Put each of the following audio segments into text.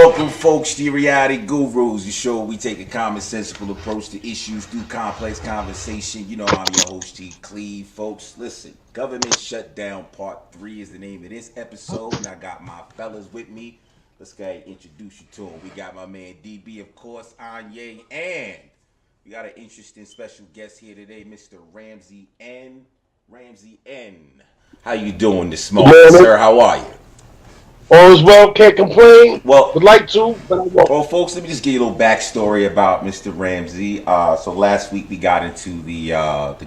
Welcome, folks, to your Reality Gurus, the show where we take a commonsensical approach to issues through complex conversation. You know, I'm your host, T. Cleve. Folks, listen, Government Shutdown Part 3 is the name of this episode, and I got my fellas with me. Let's go ahead and introduce you to them. We got my man DB, of course, Anye, and we got an interesting special guest here today, Mr. Ramsey N. Ramsey N. How you doing this morning, sir? How are you? All is well, can't complain. Well, would like to, but I won't. Well, folks, let me just give you a little backstory about Mr. Ramsey. So last week we got into the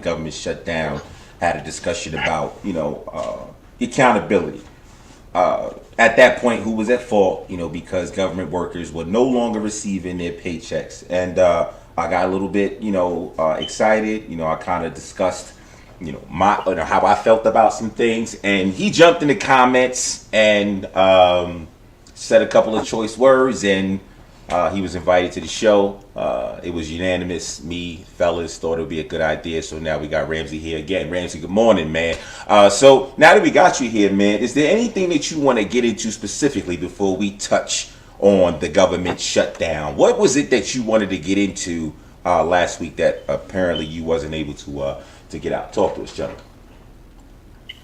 government shutdown, had a discussion about accountability. At that point, who was at fault? Because government workers were no longer receiving their paychecks, and I got a little bit excited. I kind of discussed how I felt about some things, and he jumped in the comments and said a couple of choice words, and he was invited to the show. It was unanimous. Me, fellas, thought it would be a good idea, so now we got Ramsey here again. Ramsey, good morning, man. So now that we got you here, man, is there anything that you want to get into specifically before we touch on the government shutdown? What was it that you wanted to get into last week that apparently you wasn't able to get out? Talk to us, gentlemen.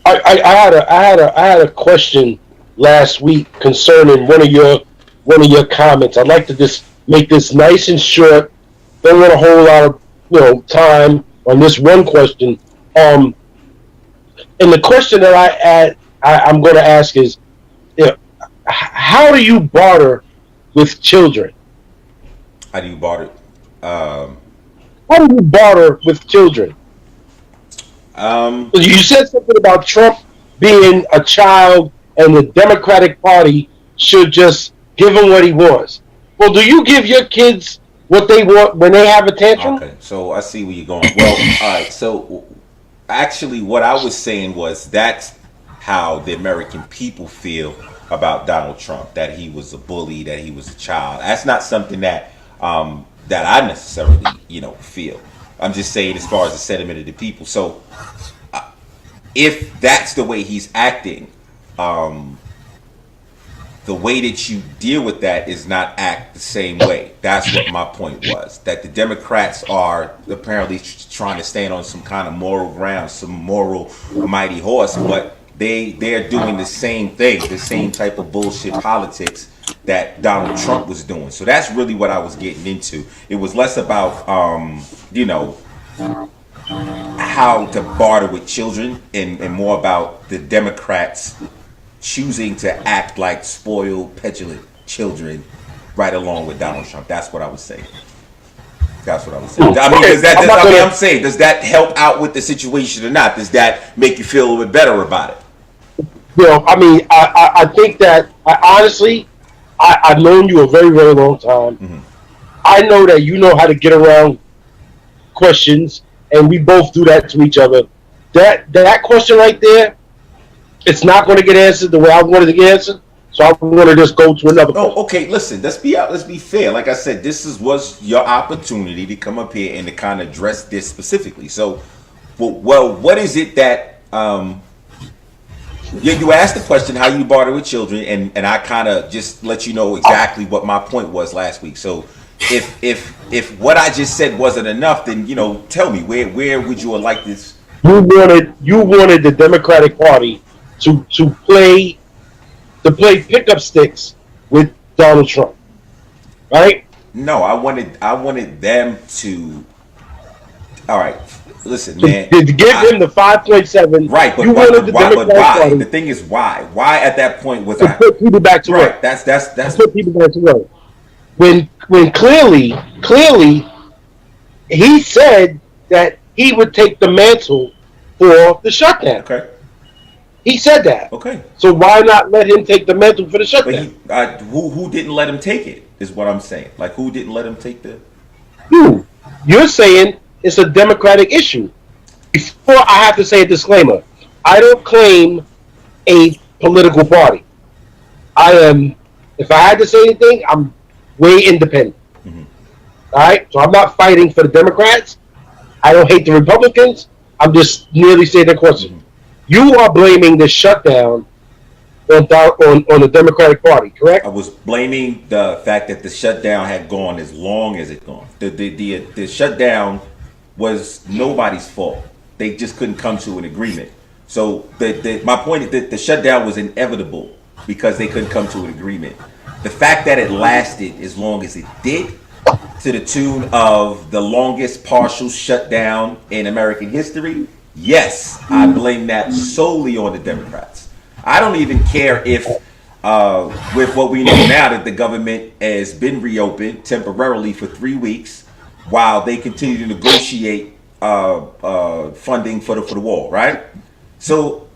I had a question last week concerning one of your comments. I'd like to just make this nice and short. Don't want a whole lot of time on this one question. And the question that I'm going to ask is, how do you barter with children? How do you barter? How do you barter with children? You said something about Trump being a child and the Democratic Party should just give him what he wants. Well, do you give your kids what they want when they have a tantrum? Okay, so I see where you're going. Well, all right, so actually what I was saying was that's how the American people feel about Donald Trump, that he was a bully, that he was a child. That's not something that I necessarily, feel. I'm just saying as far as the sentiment of the people. So if that's the way he's acting, the way that you deal with that is not act the same way. That's what my point was. That the Democrats are apparently trying to stand on some kind of moral ground, some moral mighty horse, but they're doing the same thing, the same type of bullshit politics that Donald Trump was doing. So that's really what I was getting into. It was less about how to barter with children and more about the Democrats choosing to act like spoiled, petulant children right along with Donald Trump. That's what I was saying. I mean, I'm saying, does that help out with the situation or not? Does that make you feel a little bit better about it? I think that I've known you a very, very long time. Mm-hmm. I know that you know how to get around questions, and we both do that to each other. That question right there, it's not going to get answered the way I wanted to get answered. So I'm going to just go to another question. Oh, okay. Listen, let's be fair. Like I said, this was your opportunity to come up here and to kind of address this specifically. So, well, what is it that you asked the question, how you barter with children, and I kind of just let you know exactly what my point was last week. So if what I just said wasn't enough, then tell me where would you have liked this? You wanted the Democratic Party to play pickup sticks with Donald Trump, right? No, I wanted them to. All right, listen, man. To give him the 5.7. Right, but why? The thing is, why? Why at that point was I put people back to work? Right. That's put people back to work. When clearly he said that he would take the mantle for the shutdown. Okay. He said that. Okay. So why not let him take the mantle for the shutdown? But who didn't let him take it is what I'm saying. Like, who didn't let him take the... You're saying it's a Democratic issue. Before I have to say a disclaimer, I don't claim a political party. If I had to say anything, I'm way independent. Mm-hmm. All right? So I'm not fighting for the Democrats. I don't hate the Republicans. I'm just merely saying the question. Mm-hmm. You are blaming the shutdown on the Democratic Party, I correct? was blaming the fact that the shutdown had gone as long as it gone. The shutdown was nobody's fault. They just couldn't come to an agreement. So my point is that the shutdown was inevitable because they couldn't come to an agreement. The fact that it lasted as long as it did, to the tune of the longest partial shutdown in American history, yes, I blame that solely on the Democrats. I don't even care if, with what we know now, that the government has been reopened temporarily for 3 weeks while they continue to negotiate funding for the wall, right? So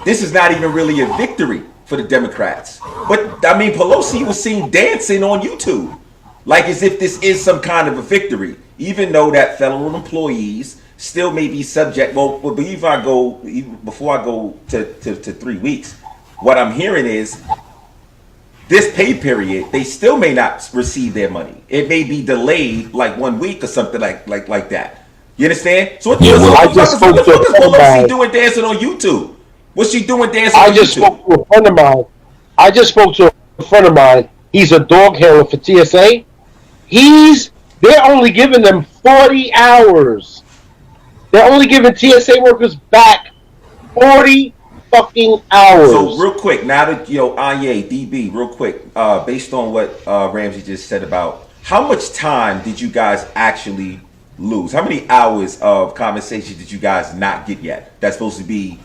this is not even really a victory for the Democrats. But I mean, Pelosi was seen dancing on YouTube, like as if this is some kind of a victory, even though that federal employees still may be subject. Well, before I go to 3 weeks, what I'm hearing is this pay period, they still may not receive their money. It may be delayed like 1 week or something like that. You understand? So what Yeah, well, the fuck is Pelosi doing dancing on YouTube? What's she doing dancing on YouTube? Spoke to a friend of mine. I just spoke to a friend of mine. He's a dog handler for TSA. They're only giving them 40 hours. They're only giving TSA workers back 40 fucking hours. So real quick, now that Anye, DB, real quick, based on what Ramsey just said about how much time did you guys actually lose? How many hours of conversation did you guys not get yet? That's supposed to be,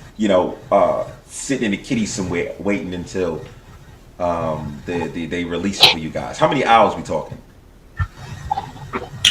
sitting in the kitty somewhere waiting until they release it for you guys. How many hours we talking?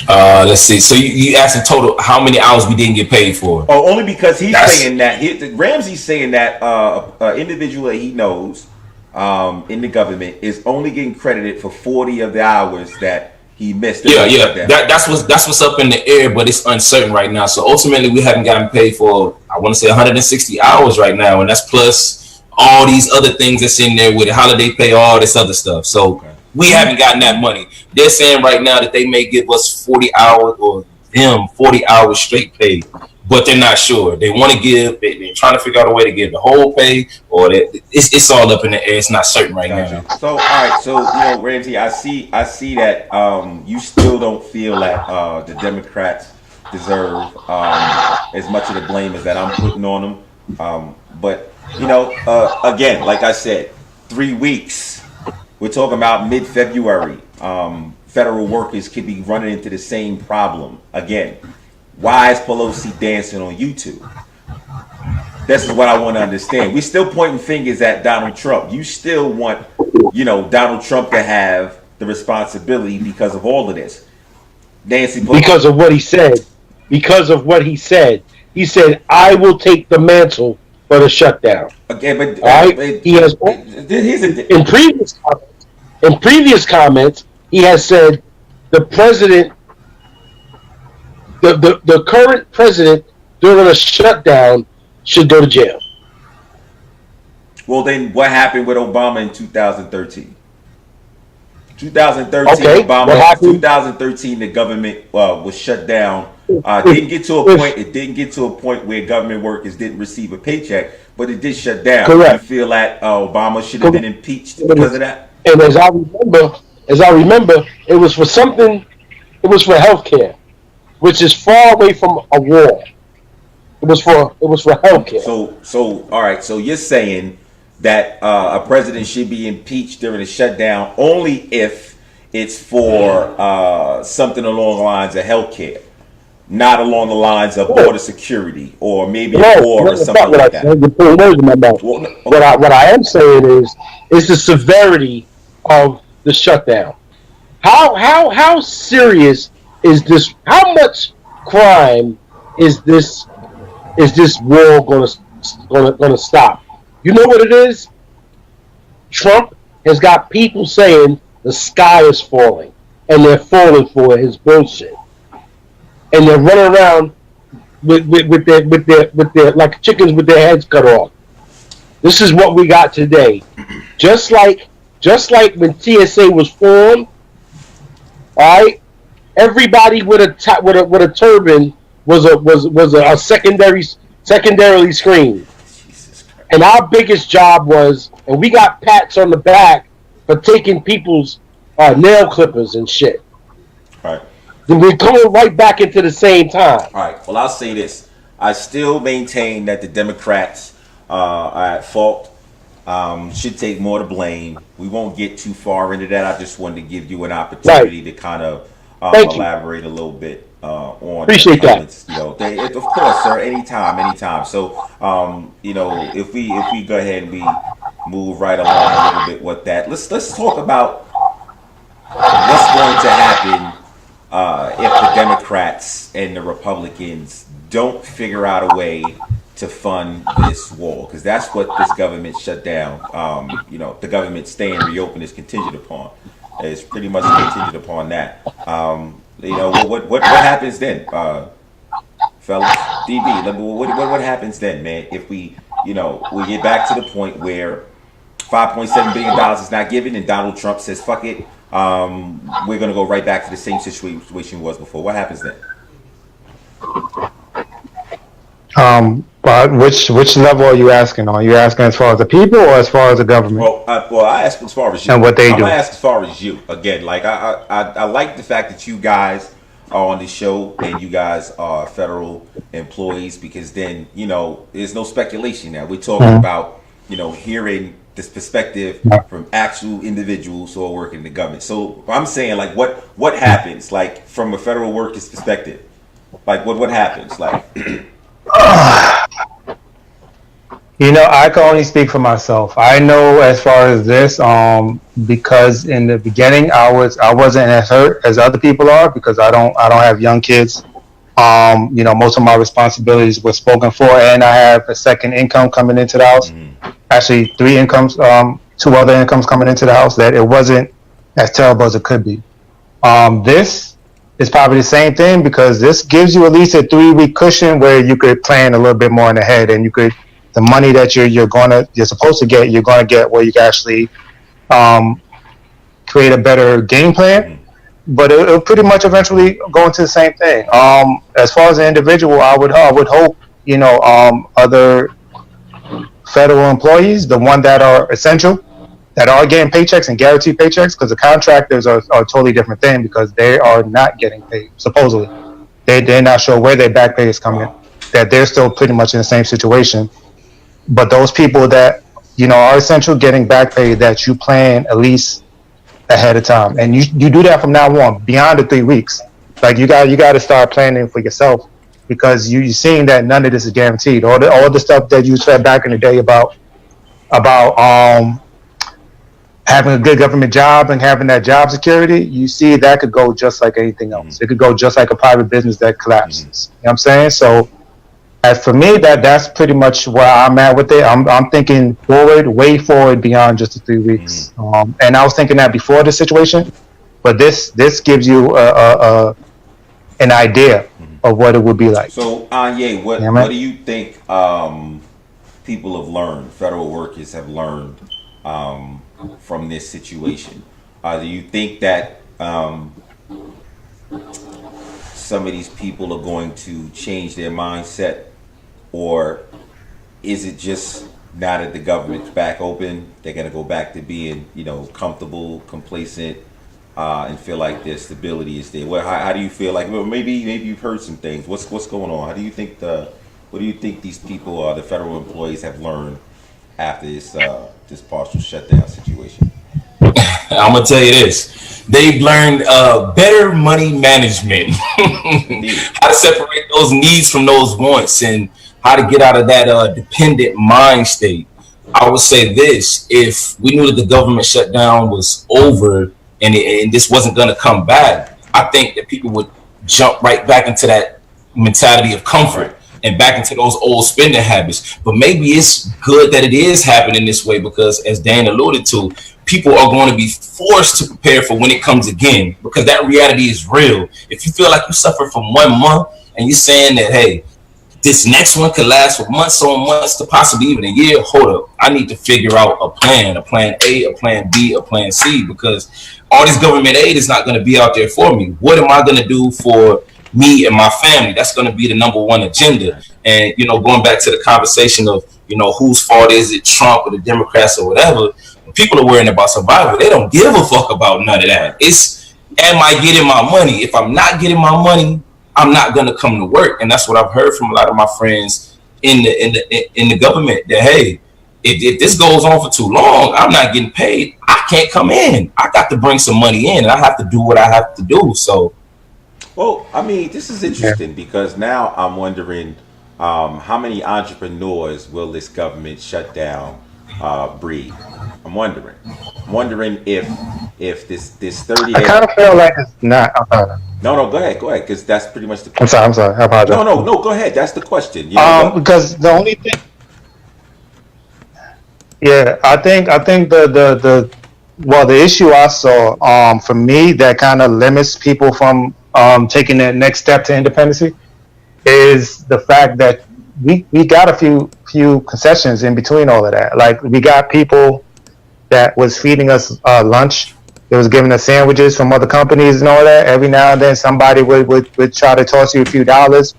Let's see. So you asked in total how many hours we didn't get paid for? Oh, only because saying that Ramsey's saying that an individual that he knows in the government is only getting credited for 40 of the hours that he missed. Yeah. That's what's up in the air, but it's uncertain right now. So ultimately, we haven't gotten paid for, I want to say, 160 hours right now, and that's plus all these other things that's in there with holiday pay, all this other stuff. So we haven't gotten that money. They're saying right now that they may give us 40 hours or them 40 hours straight pay, but they're not sure. They want to give. They're trying to figure out a way to give the whole pay, or it's all up in the air. It's not certain right now. So all right. So Ramsey, I see that you still don't feel that the Democrats deserve as much of the blame as that I'm putting on them. But again, like I said, 3 weeks. We're talking about mid-February. Federal workers could be running into the same problem again. Why is Pelosi dancing on YouTube? This is what I want to understand. We're still pointing fingers at Donald Trump. You still want, Donald Trump to have the responsibility because of all of this. Nancy Pelosi. Because of what he said. Because of what he said. He said, I will take the mantle for the shutdown. Okay, but he has in previous comments, he has said the president, the current president during a shutdown should go to jail. Well, then what happened with Obama in 2013? 2013, okay, Obama. 2013, the government was shut down. It didn't get to a point where government workers didn't receive a paycheck, but it did shut down. Correct. You feel that Obama should have been impeached because of that? And as I remember, it was for something. It was for healthcare, which is far away from a war. It was for healthcare. So all right. So you're saying that a president should be impeached during a shutdown only if it's for something along the lines of healthcare, not along the lines of border security or maybe a war or something like that. What I am saying is the severity of the shutdown. How serious is this? How much crime is this war going to stop? You know what it is? Trump has got people saying the sky is falling, and they're falling for his bullshit, and they're running around with their like chickens with their heads cut off. This is what we got today. Just like when TSA was formed, all right. Everybody with a turban was a secondarily screened. and our biggest job was, and we got pats on the back for taking people's nail clippers and shit. Right. Then we're going right back into the same time. All right. Well, I'll say this. I still maintain that the Democrats are at fault. Should take more to blame. We won't get too far into that. I just wanted to give you an opportunity to kind of elaborate a little bit on. Appreciate that. You know, of course, sir. Anytime. So, you know, if we go ahead and we move right along a little bit with that, let's talk about what's going to happen if the Democrats and the Republicans don't figure out a way to fund this wall, because that's what this government shutdown, you know, the government staying reopened is contingent upon. It's pretty much contingent upon that. You know, what happens then, fellas? DB, what happens then, man? If we, you know, we get back to the point where $5.7 billion is not given, and Donald Trump says, "Fuck it, we're gonna go right back to the same situation was before." What happens then? But which level are you asking on? Are you asking as far as the people or as far as the government? Well, I ask as far as you and what they do. I ask as far as you. Again, like I like the fact that you guys are on the show and you guys are federal employees, because then, you know, there's no speculation now. We're talking about, you know, hearing this perspective from actual individuals who are working in the government. So I'm saying, like, what happens, like, from a federal worker's perspective? Like, what happens, like? You know, I can only speak for myself. I know as far as this, because in the beginning I wasn't as hurt as other people are, because I don't have young kids. You know, most of my responsibilities were spoken for, and I have a second income coming into the house. Actually, 3 incomes, 2 other incomes coming into the house. That it wasn't as terrible as it could be. This is probably the same thing, because this gives you at least a 3-week cushion where you could plan a little bit more in ahead, and you could, the money that you're supposed to get, you're gonna get where you can actually create a better game plan. But it'll pretty much eventually go into the same thing. As far as an individual, I would hope, you know, other federal employees, the ones that are essential, that are getting paychecks and guaranteed paychecks, because the contractors are a totally different thing, because they are not getting paid, supposedly. They're not sure where their back pay is coming, that they're still pretty much in the same situation. But those people that, you know, are essential, getting back pay, that you plan at least ahead of time. And you do that from now on, beyond the 3 weeks. Like, you got to start planning for yourself, because you're seeing that none of this is guaranteed. All the stuff that you said back in the day about having a good government job and having that job security, you see that could go just like anything else. It could go just like a private business that collapses. You know what I'm saying? So as for me, that's pretty much where I'm at with it. I'm thinking forward, way forward beyond just the 3 weeks. And I was thinking that before this situation, but this gives you an idea of what it would be like. So, Anye, what do you think people have learned, federal workers have learned from this situation? Do you think that some of these people are going to change their mindset, or is it just now that the government's back open, they're going to go back to being, you know, comfortable, complacent, and feel like their stability is there? How do you feel like? Well, maybe you've heard some things. What's going on? How do you think what do you think these people, the federal employees, have learned after this partial shutdown situation? I'm gonna tell you this: they've learned better money management, how to separate those needs from those wants, and how to get out of that dependent mind state. I would say this: if we knew that the government shutdown was over and this wasn't going to come back, I think that people would jump right back into that mentality of comfort and back into those old spending habits. But maybe it's good that it is happening this way, because, as Dan alluded to, people are going to be forced to prepare for when it comes again, because that reality is real. If you feel like you suffer from 1 month and you're saying that, hey, this next one could last for months on months to possibly even a year, hold up. I need to figure out a plan A, a plan B, a plan C, because all this government aid is not going to be out there for me. What am I going to do for me and my family? That's going to be the number one agenda. And, you know, going back to the conversation of whose fault is it, Trump or the Democrats or whatever. When people are worrying about survival, they don't give a fuck about none of that. It's, am I getting my money? If I'm not getting my money, I'm not gonna come to work. And that's what I've heard from a lot of my friends in the government, that hey, if this goes on for too long, I'm not getting paid. I can't come in. I got to bring some money in, and I have to do what I have to do. So, well, I mean, this is interesting because now I'm wondering how many entrepreneurs will this government shutdown breed? I'm wondering. I'm wondering if this 30 I day. kind of feel like it's not. No, go ahead, because that's pretty much the. I'm sorry. I apologize. No, go ahead. That's the question. You know Because the only thing. Yeah, I think the well, the issue I saw for me that kind of limits people from taking that next step to independency is the fact that we got a few concessions in between all of that. Like, we got people that was feeding us lunch. They was giving us sandwiches from other companies and all that. Every now and then somebody would try to toss you a few dollars.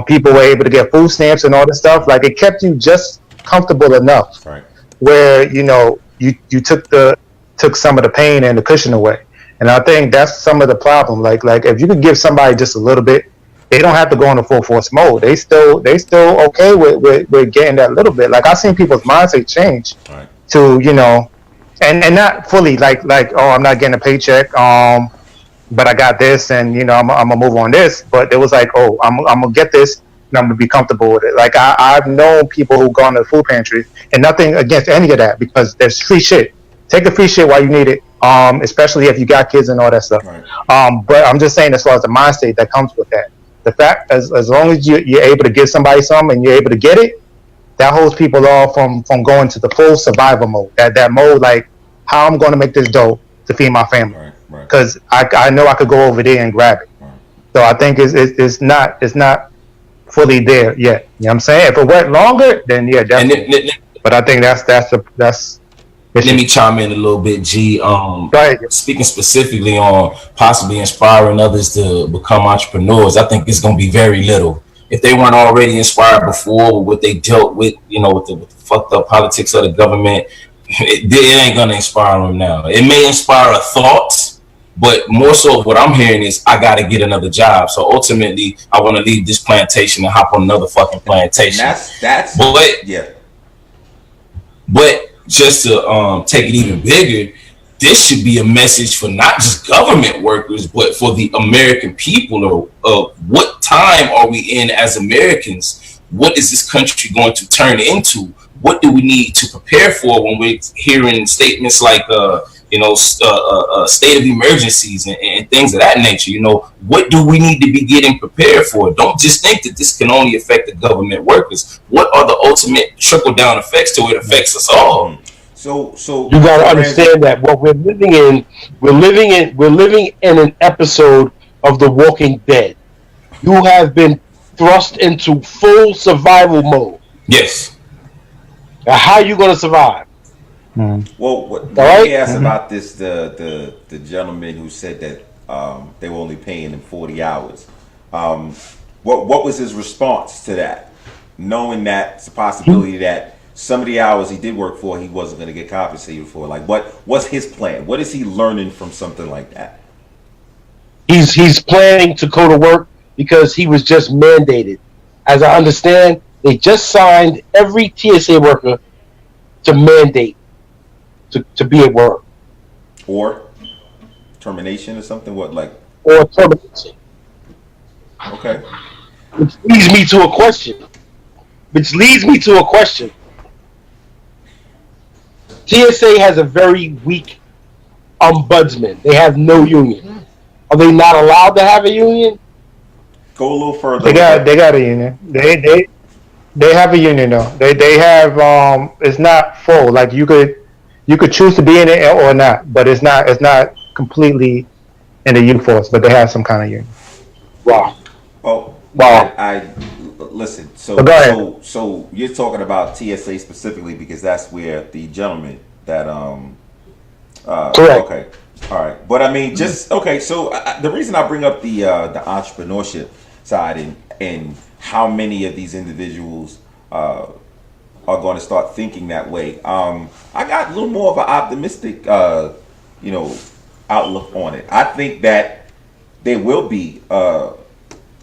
People were able to get food stamps and all this stuff. Like, it kept you just comfortable enough, right. where you took some of the pain and the cushion away. And I think that's some of the problem. Like if you could give somebody just a little bit, they don't have to go into full force mode. They still okay with getting that little bit. Like, I've seen people's mindset change Right. to and not fully like oh, I'm not getting a paycheck, but I got this, and I'm gonna move on this. But it was like, oh, I'm gonna get this, and I'm gonna be comfortable with it. Like, I've known people who've gone to the food pantry, and nothing against any of that, because there's free shit. Take the free shit while you need it, especially if you got kids and all that stuff. Right. But I'm just saying, as far as the mind state that comes with that, the fact as long as you're able to give somebody something and you're able to get it, that holds people off from going to the full survival mode. That mode, like, how I'm going to make this dough to feed my family, because I know I could go over there and grab it. Right. So I think it's not fully there yet. You know what I'm saying? If it went longer, then yeah, definitely. But I think that's. Let me chime in a little bit, G. Right. Speaking specifically on possibly inspiring others to become entrepreneurs, I think it's going to be very little. If they weren't already inspired before with what they dealt with, with the fucked up politics of the government, it ain't going to inspire them now. It may inspire thoughts, but more so what I'm hearing is, I got to get another job. So ultimately, I want to leave this plantation and hop on another fucking plantation. That's yeah. But just to take it even bigger, this should be a message for not just government workers, but for the American people. Of what time are we in as Americans? What is this country going to turn into? What do we need to prepare for when we're hearing statements like, state of emergencies and things of that nature? What do we need to be getting prepared for? Don't just think that this can only affect the government workers. What are the ultimate trickle down effects to it affects us all? So you got to understand that what we're living in an episode of The Walking Dead. You have been thrust into full survival mode. Yes. Now, how are you going to survive? Well, what they asked about this, the gentleman who said that they were only paying him 40 hours. What was his response to that? Knowing that it's a possibility that some of the hours he did work for, he wasn't going to get compensated for. Like, what's his plan? What is he learning from something like that? He's planning to go to work because he was just mandated. As I understand, they just signed every TSA worker to mandate to be at work. Or termination or something? What, like? Or termination. Okay. Which leads me to a question. TSA has a very weak ombudsman. They have no union. Are they not allowed to have a union? Go a little further. They got a union. They have a union though. They have it's not full. Like, you could choose to be in it or not, but it's not completely in the youth force, but they have some kind of union. Wow. Oh, wow. I listen. So you're talking about TSA specifically because that's where the gentleman that correct. Okay. All right. But I mean, just okay. So the reason I bring up the entrepreneurship side and how many of these individuals are going to start thinking that way. I got a little more of an optimistic, you know, outlook on it. I think that there will be a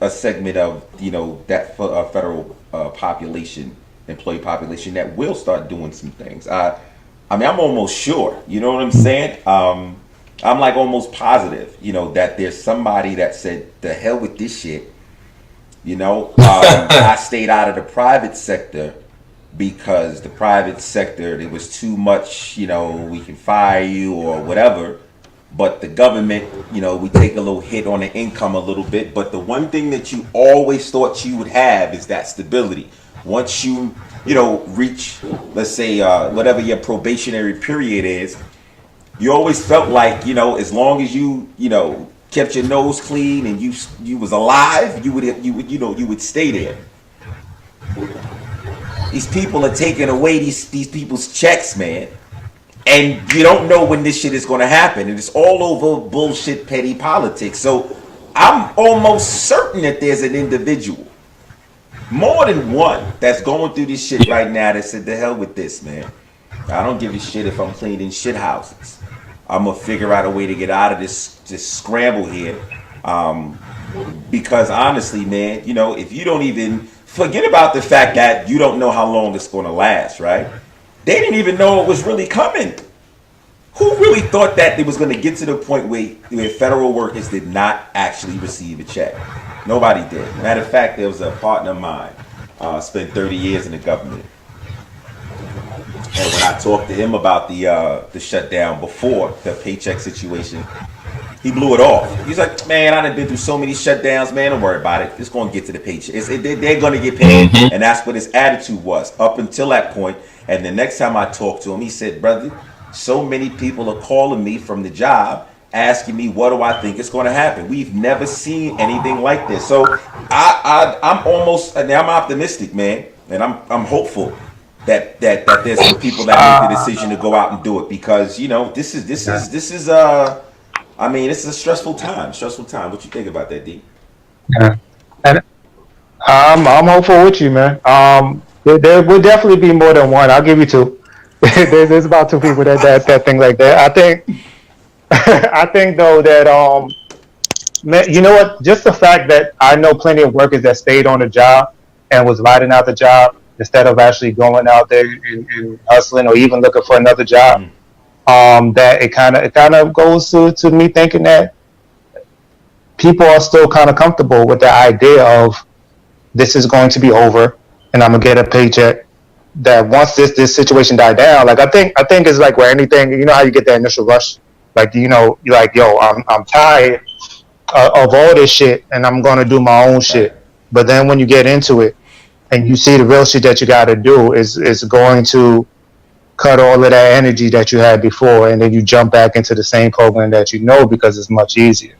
segment of, you know, that federal population, employee population, that will start doing some things. I mean, I'm almost sure. You know what I'm saying? I'm like almost positive, you know, that there's somebody that said, "The hell with this shit." You know, I stayed out of the private sector because the private sector, there was too much, you know, we can fire you or whatever. But the government, you know, we take a little hit on the income a little bit. But the one thing that you always thought you would have is that stability. Once you know, reach, let's say, whatever your probationary period is, you always felt like, you know, as long as you know, kept your nose clean and you was alive, you would stay there. These people are taking away these people's checks, man. And you don't know when this shit is going to happen. And it's all over bullshit, petty politics. So I'm almost certain that there's an individual, more than one, that's going through this shit right now that said, "The hell with this, man. I don't give a shit if I'm cleaning shit houses. I'm going to figure out a way to get out of this scramble here." Because honestly, man, you know, if you don't even forget about the fact that you don't know how long it's going to last, right? They didn't even know it was really coming. Who really thought that it was going to get to the point where federal workers did not actually receive a check? Nobody did. Matter of fact, there was a partner of mine, spent 30 years in the government. And when I talked to him about the shutdown before the paycheck situation, he blew it off. He's like, "Man, I done been through so many shutdowns, man. Don't worry about it. It's going to get to the paycheck. They're going to get paid." And that's what his attitude was up until that point. And the next time I talked to him, he said, "Brother, so many people are calling me from the job asking me what do I think is going to happen. We've never seen anything like this." So I'm optimistic, man, and I'm hopeful that there's some people that make the decision to go out and do it, because, you know, this is I mean, it's a stressful time. What you think about that, D? Yeah. And I'm hopeful with you, man. There will definitely be more than one. I'll give you two. There's about two people that think like that. I think I think though that man, you know what? Just the fact that I know plenty of workers that stayed on the job and was riding out the job instead of actually going out there and hustling or even looking for another job. That it kind of goes to me thinking that people are still kind of comfortable with the idea of this is going to be over and I'm gonna get a paycheck. That once this situation died down, like I think it's like where anything, you know how you get that initial rush, like, you know, you're like, yo, I'm tired of all this shit and I'm gonna do my own shit. But then when you get into it and you see the real shit that you got to do is going to cut all of that energy that you had before, and then you jump back into the same program that you know because it's much easier.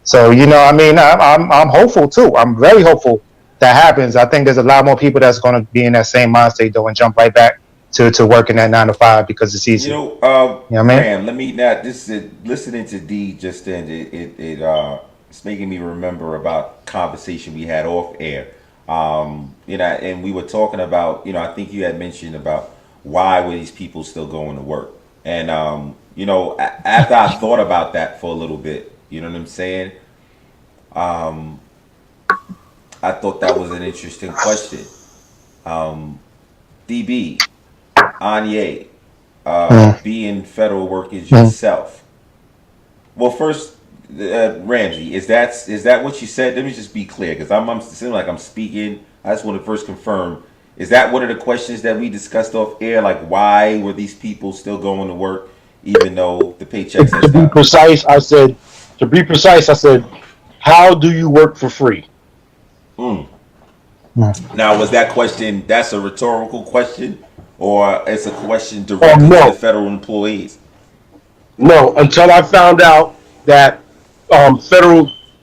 So, you know, I mean, I'm hopeful too. I'm very hopeful that happens. I think there's a lot more people that's going to be in that same mindset though and jump right back to working at 9 to 5 because it's easy. You know, you know what I mean? Graham, let me now. This is listening to D just then. It's making me remember about conversation we had off air. You know, and we were talking about, you know, I think you had mentioned about why were these people still going to work, and you know, after I thought about that for a little bit, you know what I'm saying? I thought that was an interesting question. DB, Anye, being federal workers yourself. Well, first, Ramsey, is that what you said? Let me just be clear, because I'm seeming like I'm speaking. I just want to first confirm. Is that one of the questions that we discussed off air? Like, why were these people still going to work even though the paychecks had stopped? To be precise, I said, how do you work for free? Now, was that question, that's a rhetorical question, or it's a question directly to the federal employees? No, until I found out that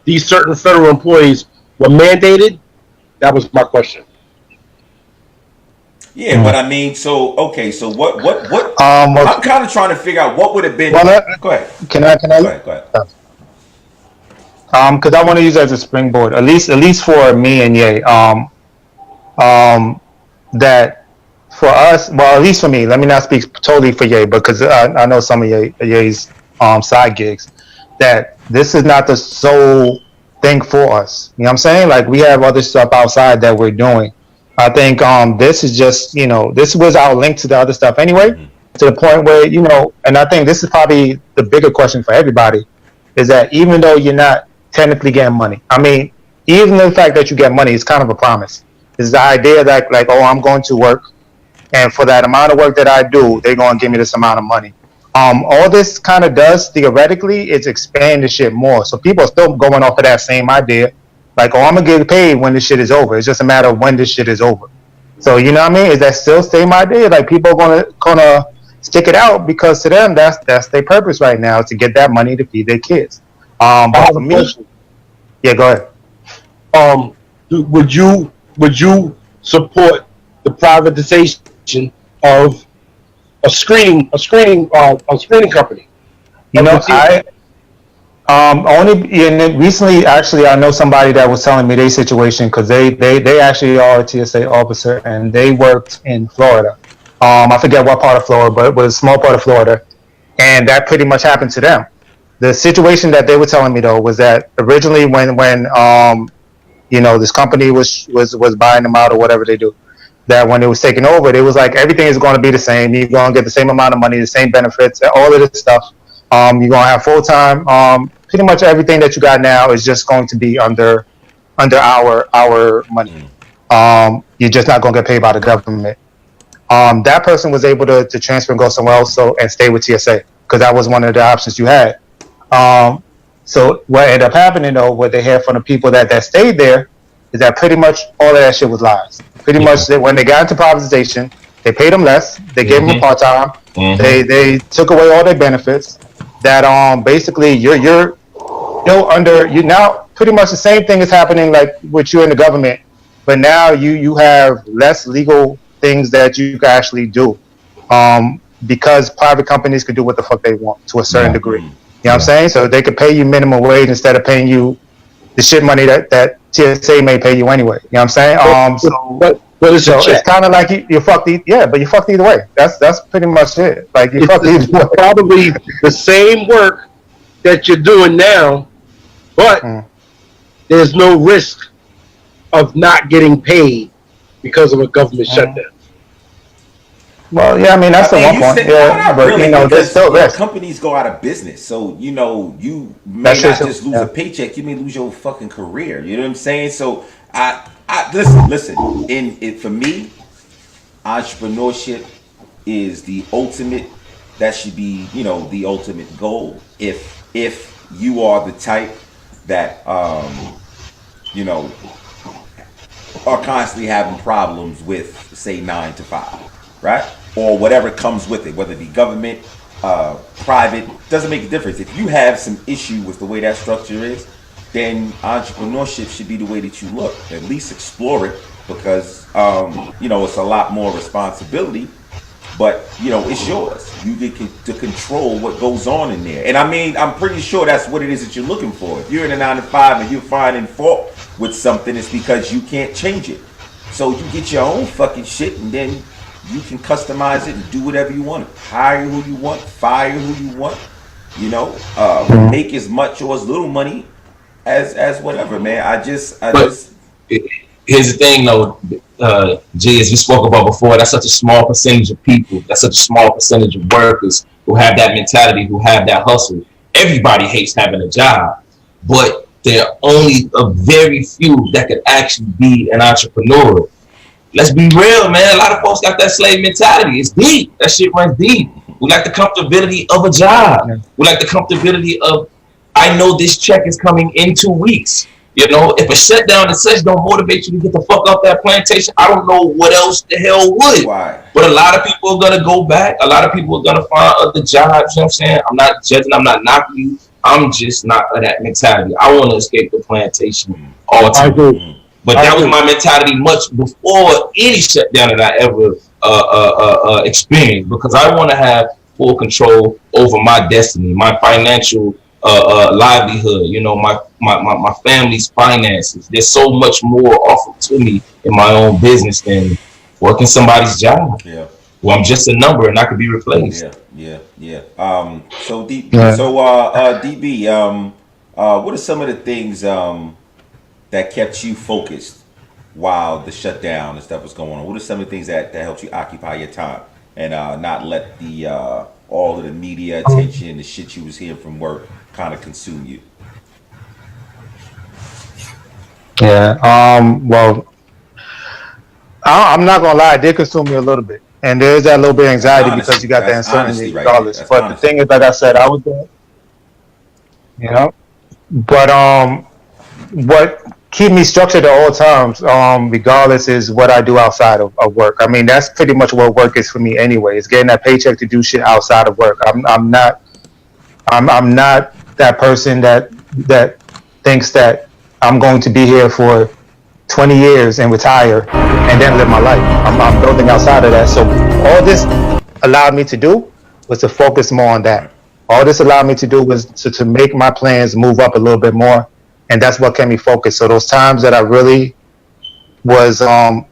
these certain federal employees were mandated, that was my question. Yeah, but I mean, so okay, so what? I'm kind of trying to figure out what would have been. Go ahead. Can I? Go ahead. Because I want to use it as a springboard, at least for me and Ye. That for us, well, at least for me, let me not speak totally for Ye, because I know some of Ye's side gigs, that this is not the sole thing for us. You know what I'm saying? Like, we have other stuff outside that we're doing. I think this is just, this was our link to the other stuff anyway, to the point where, and I think this is probably the bigger question for everybody, is that even though you're not technically getting money, I mean, even the fact that you get money is kind of a promise. It's the idea that, like, oh, I'm going to work, and for that amount of work that I do, they're going to give me this amount of money. All this kind of does theoretically is expand the shit more. So people are still going off of that same idea, like, oh, I'm gonna get paid when this shit is over. It's just a matter of when this shit is over. So you know what I mean? Is that still same idea? Like, people are gonna stick it out because to them that's their purpose right now, to get that money to feed their kids. But for me, yeah, go ahead. Would you support the privatization of a screening company? And recently, actually, I know somebody that was telling me their situation, because they actually are a TSA officer, and they worked in Florida. I forget what part of Florida, but it was a small part of Florida, and that pretty much happened to them. The situation that they were telling me, though, was that originally when this company was buying them out or whatever they do, that when it was taken over, it was like everything is going to be the same. You're going to get the same amount of money, the same benefits, all of this stuff. You're going to have full time. Pretty much everything that you got now is just going to be under our money. You're just not going to get paid by the government. That person was able to transfer and go somewhere else, and stay with TSA, because that was one of the options you had. So what ended up happening, though, what they had from the people that stayed there, is that pretty much all of that shit was lies. Pretty much, when they got into privatization, they paid them less. They gave them a part time. They took away all their benefits. That basically you're now pretty much the same thing is happening like with you in the government, but now you have less legal things that you can actually do, because private companies can do what the fuck they want to a certain degree. You know what I'm saying? So they could pay you minimum wage instead of paying you the shit money that TSA may pay you anyway. You know what I'm saying? But it's kind of like you fucked but you fucked either way. That's pretty much it. Like, you fucked either way. Probably the same work that you're doing now, but there's no risk of not getting paid because of a government shutdown. Well, yeah, I mean, that's the one point. But really, there's still risk. Companies go out of business, so you may not just lose a paycheck. You may lose your fucking career. You know what I'm saying? So I listen. For me, entrepreneurship is the ultimate. That should be, the ultimate goal. If you are the type that are constantly having problems with, say, 9 to 5, right? Or whatever comes with it, whether it be government, private, doesn't make a difference. If you have some issue with the way that structure is, then entrepreneurship should be the way that you look. At least explore it, because it's a lot more responsibility, but it's yours. You get to control what goes on in there. And I mean, I'm pretty sure that's what it is that you're looking for. If you're in a 9 to 5 and you're finding fault with something, it's because you can't change it. So you get your own fucking shit, and then you can customize it and do whatever you want. Hire who you want, fire who you want. Make as much or as little money as whatever, man. Here's the thing, though, G, as we spoke about before, that's such a small percentage of people. That's such a small percentage of workers who have that mentality, who have that hustle. Everybody hates having a job, but there are only a very few that could actually be an entrepreneur. Let's be real, man. A lot of folks got that slave mentality. It's deep. That shit runs deep. We like the comfortability of a job. We like the comfortability of, I know this check is coming in 2 weeks. If a shutdown and such don't motivate you to get the fuck off that plantation, I don't know what else the hell would. Why? But a lot of people are going to go back. A lot of people are going to find other jobs. You know what I'm saying? I'm not judging. I'm not knocking you. I'm just not of that mentality. I want to escape the plantation all the time. But that was my mentality much before any shutdown that I ever experienced, because I want to have full control over my destiny, my financial livelihood, my family's finances. There's so much more offered to me in my own business than working somebody's job. Yeah. Well, I'm just a number and I could be replaced. Yeah. So Yeah. DB, what are some of the things that kept you focused while the shutdown and stuff was going on? What are some of the things that helped you occupy your time and not let the all of the media attention, the shit you was hearing from work, kind of consume you? Yeah. Well, I'm not gonna lie, it did consume me a little bit, and there is that little bit of That's anxiety because honesty. you got that That's uncertainty honesty right there. regardless. That's But the honesty. thing is, like I said, I was there, you know. But what keep me structured at all times, regardless, is what I do outside of work. I mean, that's pretty much what work is for me anyway. It's getting that paycheck to do shit outside of work. I'm not that person that thinks that I'm going to be here for 20 years and retire and then live my life. I'm building outside of that. So all this allowed me to do was to focus more on that. Right. All this allowed me to do was to make my plans move up a little bit more. And that's what kept me focused. So those times that I really was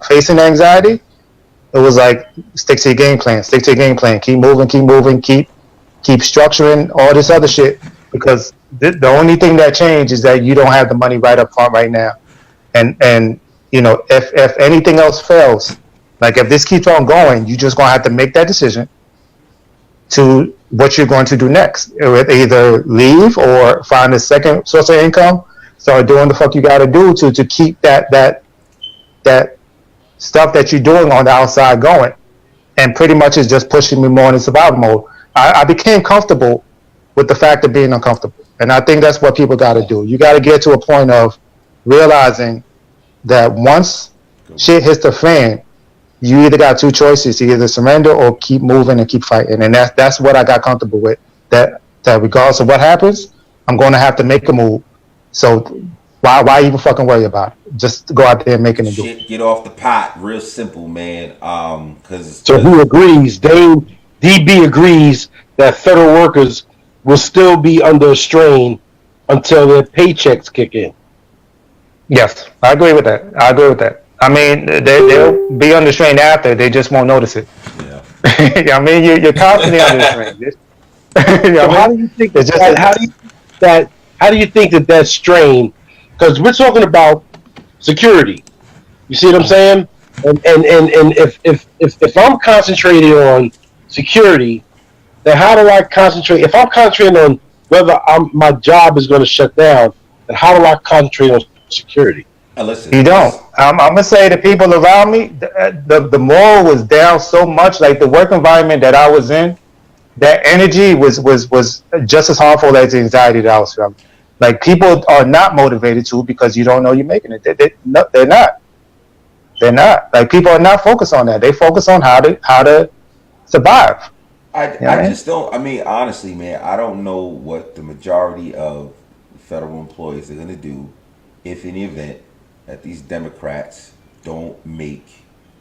facing anxiety, it was like stick to your game plan, stick to your game plan, keep moving, keep structuring all this other shit. Because the only thing that changed is that you don't have the money right up front right now. And you know, if anything else fails, like if this keeps on going, you're just gonna have to make that decision to what you're going to do next. Either leave or find a second source of income, start doing the fuck you gotta do to keep that stuff that you're doing on the outside going. And pretty much is just pushing me more into survival mode. I became comfortable with the fact of being uncomfortable. And I think that's what people gotta do. You gotta get to a point of realizing that once shit hits the fan, you either got two choices: you either surrender or keep moving and keep fighting. And that's what I got comfortable with. That regardless of what happens, I'm going to have to make a move. So why even fucking worry about it? Just go out there and make it and do it. Shit, get off the pot. Real simple, man. So who agrees? DB agrees that federal workers will still be under a strain until their paychecks kick in. Yes, I agree with that. I mean, they'll be under strain after. They just won't notice it. Yeah. I mean, you're constantly under strain. So how do you think It's just that? How do you think that strain? Because we're talking about security. You see what I'm saying? And if I'm concentrating on security, then how do I concentrate? If I'm concentrating on whether my job is going to shut down, then how do I concentrate on security? Listen. You don't. I'm gonna say the people around me, the moral was down so much. Like the work environment that I was in, that energy was just as harmful as the anxiety that I was feeling. Like people are not motivated to because you don't know you're making it. They're not. They're not. Like people are not focused on that. They focus on how to survive. I just don't. I mean, honestly, man, I don't know what the majority of federal employees are going to do if, in the event that these Democrats don't make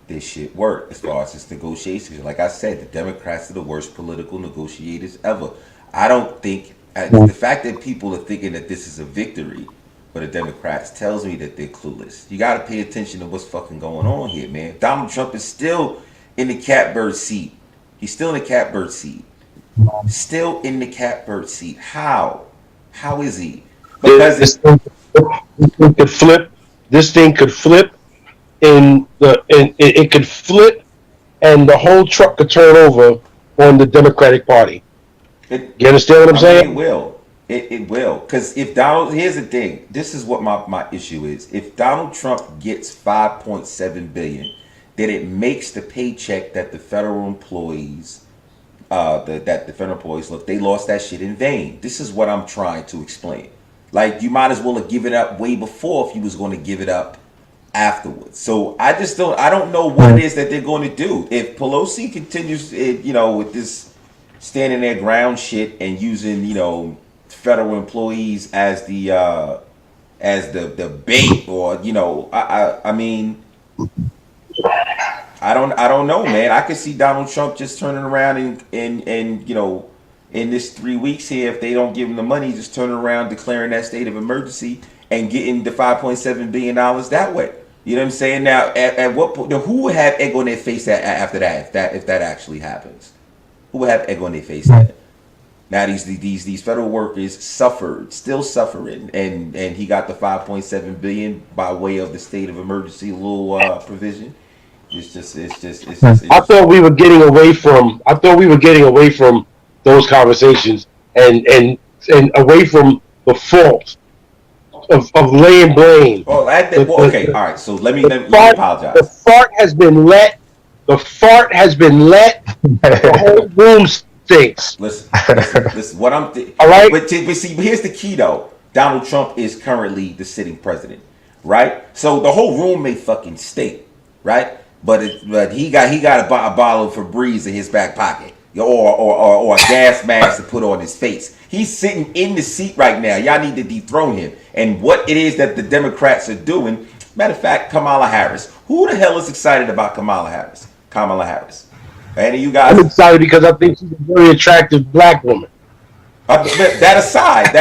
this shit work as far as this negotiations. Like I said, the Democrats are the worst political negotiators ever. I don't think the fact that people are thinking that this is a victory for the Democrats tells me that they're clueless. You got to pay attention to what's fucking going on here, man. Donald Trump is still in the catbird seat. He's still in the catbird seat. Still in the catbird seat. How? How is he? Because this thing could flip. This thing could flip it could flip, and the whole truck could turn over on the Democratic Party. You understand what I'm saying? It will. It will. Because if Donald, here's the thing. This is what my issue is. If Donald Trump gets 5.7 billion, then it makes the paycheck that the federal employees, look, they lost that shit in vain. This is what I'm trying to explain. Like you might as well have given up way before if you was going to give it up afterwards. So I don't know what it is that they're going to do. If Pelosi continues, with this standing their ground shit and using, federal employees as the bait, or I mean, I don't know, man. I could see Donald Trump just turning around and in this 3 weeks here, if they don't give him the money, just turning around, declaring that state of emergency and getting the $5.7 billion that way. You know what I'm saying? Now, at what point? Now, who would have egg on their face after that? If that actually happens, who would have egg on their face? Now these federal workers suffered, still suffering, and he got the 5.7 billion by way of the state of emergency little provision. I thought we were getting away from. I thought we were getting away from those conversations and away from the fault of laying blame. Oh, well, okay, all right. So let me The apologize. fart has been let. The fart has been let. The whole room stinks. Listen. What all right. But see, here's the key though. Donald Trump is currently the sitting president, right? So the whole room may fucking stink, right? But he got a bottle of Febreze in his back pocket, or a gas mask to put on his face. He's sitting in the seat right now. Y'all need to dethrone him. And what it is that the Democrats are doing. Matter of fact, Kamala Harris. Who the hell is excited about Kamala Harris? Kamala Harris. Any of you guys? I'm excited because I think she's a very attractive black woman. That aside,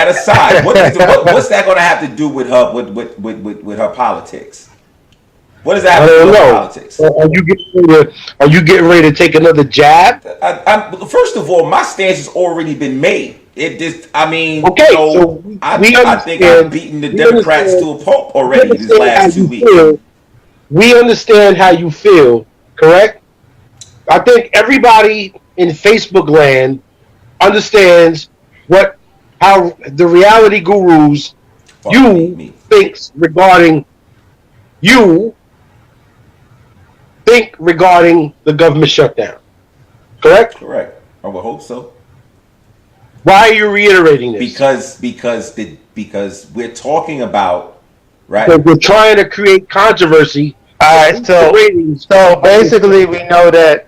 what's that going to have to do with her with her politics? What does that have to do with politics? Are you getting ready to take another jab? First of all, my stance has already been made. It just, I mean, okay, so I think I've beaten the Democrats to a pulp already these last 2 weeks. We understand how you feel, correct? I think everybody in Facebook land understands how the reality gurus thinks regarding the government shutdown. Correct? Correct. I would hope so. Why are you reiterating this? Because we're talking about, right? Because we're trying to create controversy. All right, so basically we know that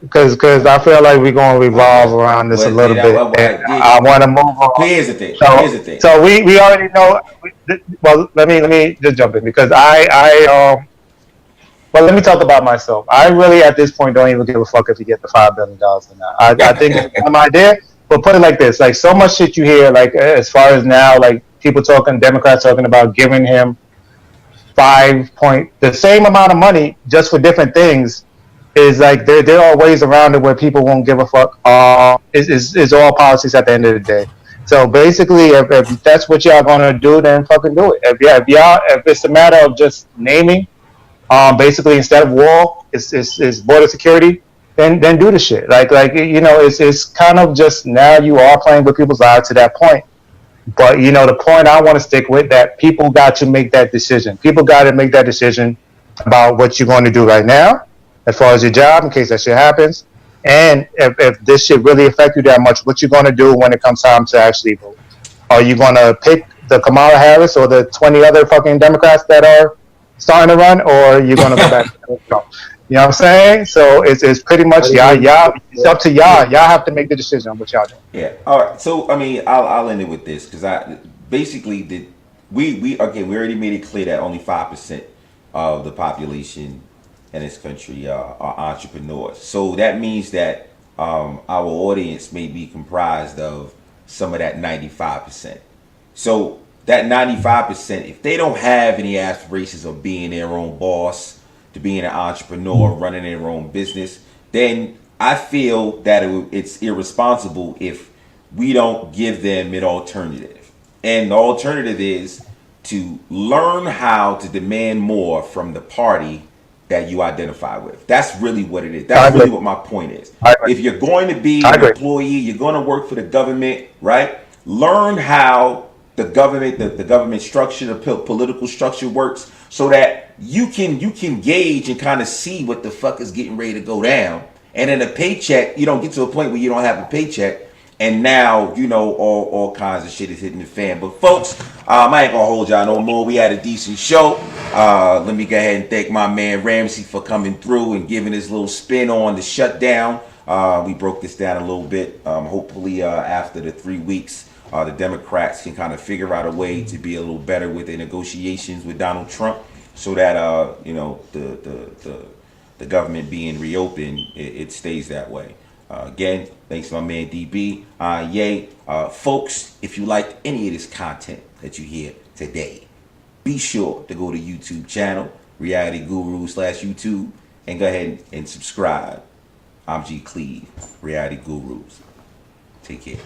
because I feel like we're going to revolve around this a little bit. I want to move on. Here's the thing. So we already know. Well, let me just jump in because well, let me talk about myself. I really, at this point, don't even give a fuck if you get the $5 billion or not. I think it's my idea, but put it like this: like so much shit you hear, like as far as now, like people talking, Democrats talking about giving him the same amount of money just for different things. Is like there are ways around it where people won't give a fuck. It's all politics at the end of the day. So basically, if that's what y'all gonna do, then fucking do it. If it's a matter of just naming. Basically, instead of war, it's border security. Then do the shit. Like it's kind of just now you are playing with people's lives to that point. But the point I want to stick with that people got to make that decision. People got to make that decision about what you're going to do right now, as far as your job, in case that shit happens, and if this shit really affect you that much, what you're going to do when it comes time to actually vote. Are you going to pick the Kamala Harris or the 20 other fucking Democrats that are starting to run, or you're going to go back to Trump? You know what I'm saying? So it's pretty much y'all. It's up to y'all. Y'all have to make the decision on what y'all do. Yeah. All right. So I mean, I'll end it with this because we already made it clear that only 5% of the population in this country are entrepreneurs. So that means that our audience may be comprised of some of that 95%. So that 95%, if they don't have any aspirations of being their own boss, to being an entrepreneur, running their own business, then I feel that it's irresponsible if we don't give them an alternative. And the alternative is to learn how to demand more from the party that you identify with. That's really what it is. That's really what my point is. If you're going to be an employee, you're going to work for the government, right? Learn how the government structure, the political structure works, so that you can gauge and kind of see what the fuck is getting ready to go down. And in a paycheck, you don't get to a point where you don't have a paycheck, and now all kinds of shit is hitting the fan. But folks, I ain't gonna hold y'all no more. We had a decent show. Let me go ahead and thank my man Ramsey for coming through and giving his little spin on the shutdown. We broke this down a little bit. Hopefully, after the 3 weeks, the Democrats can kind of figure out a way to be a little better with their negotiations with Donald Trump, so that the government being reopened, it stays that way. Again, thanks to my man DB. Folks, if you liked any of this content that you hear today, be sure to go to YouTube channel, Reality Guru /YouTube, and go ahead and subscribe. I'm G Cleve, Reality Gurus. Take care.